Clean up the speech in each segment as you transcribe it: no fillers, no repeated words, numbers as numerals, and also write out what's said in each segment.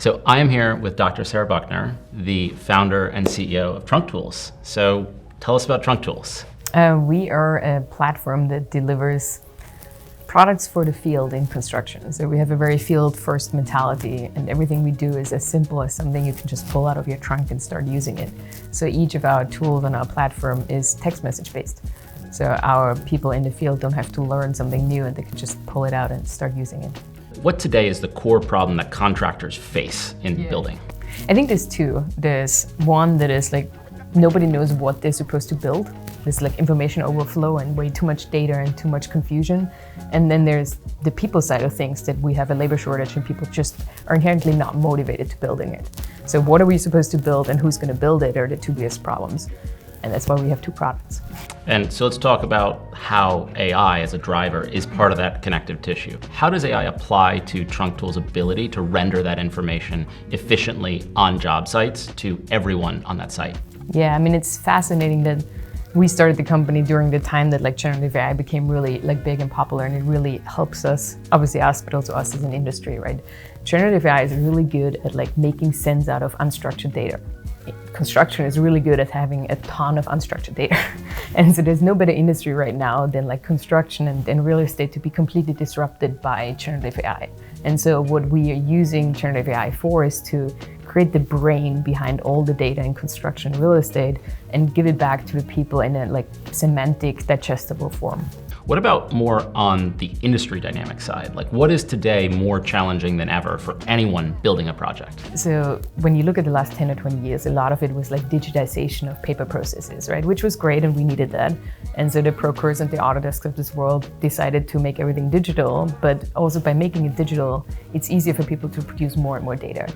So I am here with Dr. Sarah Buchner, the founder and CEO of TrunkTools. So tell us about TrunkTools. We are a platform that delivers products for the field in construction. So we have a very field-first mentality, and everything we do is as simple as something you can just pull out of your trunk and start using it. So each of our tools on our platform is text message based. So our people in the field don't have to learn something new, and they can just pull it out and start using it. What today is the core problem that contractors face in building? I think there's two. There's one that is like nobody knows what they're supposed to build. There's like information overflow and way too much data and too much confusion. And then there's the people side of things, that we have a labor shortage and people just are inherently not motivated to building it. So what are we supposed to build and who's going to build it are the two biggest problems. And that's why we have two products. And so let's talk about how AI as a driver is part of that connective tissue. How does AI apply to TrunkTools' ability to render that information efficiently on job sites to everyone on that site? Yeah, I mean, it's fascinating that we started the company during the time that like generative AI became really like big and popular, and it really helps us, obviously us, but also us as an industry, right? Generative AI is really good at like making sense out of unstructured data. Construction is really good at having a ton of unstructured data. And so there's no better industry right now than like construction and real estate to be completely disrupted by generative AI. And so what we are using generative AI for is to create the brain behind all the data in construction and real estate and give it back to the people in a like semantic, digestible form. What about more on the industry dynamic side? Like, what is today more challenging than ever for anyone building a project? So when you look at the last 10 or 20 years, a lot of it was like digitization of paper processes, right? Which was great, and we needed that. And so the Procures and the Autodesks of this world decided to make everything digital, but also by making it digital, it's easier for people to produce more and more data.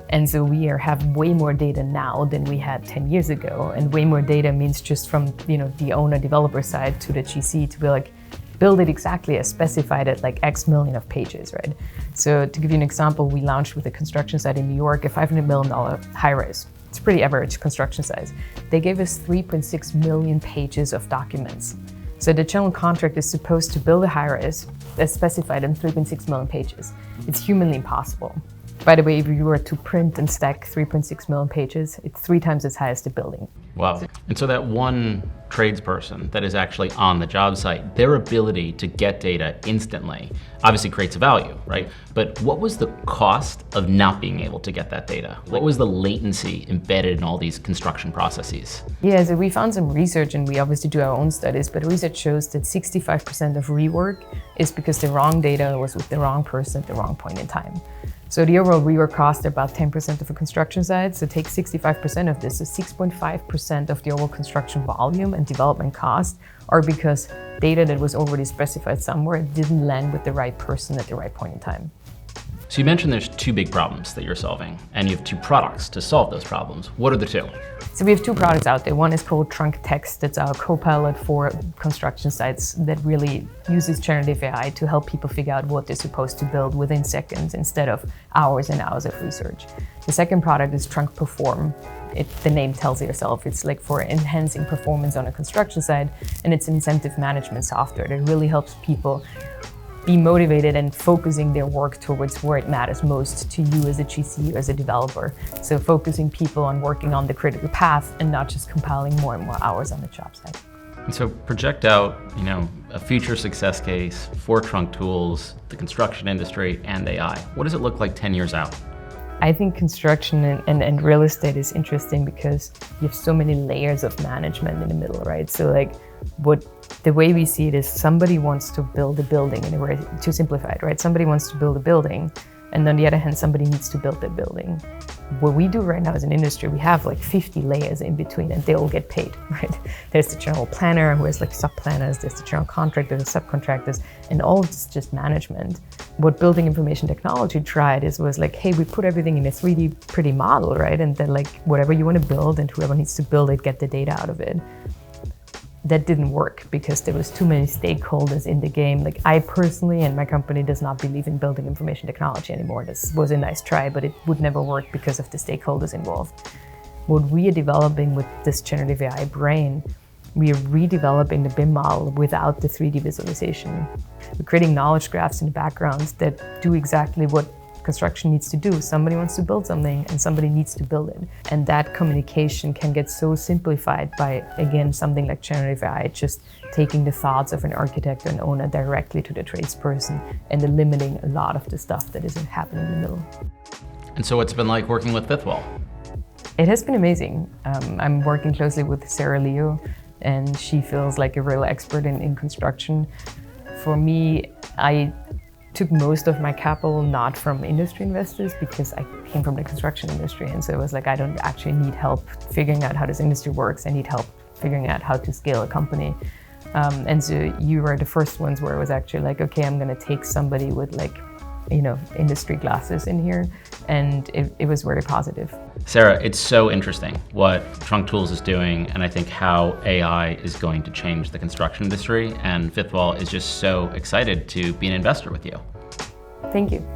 And so we have way more data now than we had 10 years ago. And way more data means just from the owner developer side to the GC to be like, build it exactly as specified at like X million of pages, right? So to give you an example, we launched with a construction site in New York, a $500 million high-rise. It's pretty average construction size. They gave us 3.6 million pages of documents. So the general contractor is supposed to build a high-rise as specified in 3.6 million pages. It's humanly impossible. By the way, if you were to print and stack 3.6 million pages, it's 3 times as high as the building. Wow. And so that one tradesperson that is actually on the job site, their ability to get data instantly obviously creates value, right? But what was the cost of not being able to get that data? What was the latency embedded in all these construction processes? Yeah, so we found some research, and we obviously do our own studies, but research shows that 65% of rework is because the wrong data was with the wrong person at the wrong point in time. So the overall rework costs are about 10% of a construction site. So take 65% of this, so 6.5% of the overall construction volume and development cost are because data that was already specified somewhere didn't land with the right person at the right point in time. So you mentioned there's 2 big problems that you're solving, and you have 2 products to solve those problems. What are the 2? So we have 2 products out there. One is called TrunkText. That's our co-pilot for construction sites that really uses generative AI to help people figure out what they're supposed to build within seconds instead of hours and hours of research. The second product is TrunkPerform. The name tells yourself. It's like for enhancing performance on a construction site, and it's incentive management software that really helps people be motivated and focusing their work towards where it matters most to you as a GC or as a developer. So focusing people on working on the critical path and not just compiling more and more hours on the job site. And so project out, a future success case for TrunkTools, the construction industry, and AI. What does it look like 10 years out? I think construction and real estate is interesting because you have so many layers of management in the middle, right? So like the way we see it is somebody wants to build a building, in a way, to simplify it, right? Somebody wants to build a building, and on the other hand, somebody needs to build that building. What we do right now as an industry, we have like 50 layers in between, and they all get paid, right? There's the general planner, who has like sub-planners, there's the general contractor, the subcontractors, and all of this is just management. What building information technology tried was like, hey, we put everything in a 3D pretty model, right? And then like whatever you want to build and whoever needs to build it, get the data out of it. That didn't work because there was too many stakeholders in the game. Like I personally and my company does not believe in building information technology anymore. This was a nice try, but it would never work because of the stakeholders involved. What we are developing with this generative AI brain, we are redeveloping the BIM model without the 3D visualization. We're creating knowledge graphs in the background that do exactly what construction needs to do. Somebody wants to build something and somebody needs to build it. And that communication can get so simplified by, again, something like generative AI, just taking the thoughts of an architect or an owner directly to the tradesperson and eliminating a lot of the stuff that isn't happening in the middle. And so what's it been like working with Fifthwall? It has been amazing. I'm working closely with Sarah Leo, and she feels like a real expert in construction. For me, I took most of my capital not from industry investors because I came from the construction industry. And so it was like, I don't actually need help figuring out how this industry works. I need help figuring out how to scale a company. And so you were the first ones where it was actually like, okay, I'm gonna take somebody with like, industry glasses in here. And it was very positive. Sarah, it's so interesting what TrunkTools is doing, and I think how AI is going to change the construction industry, and Fifthwall is just so excited to be an investor with you. Thank you.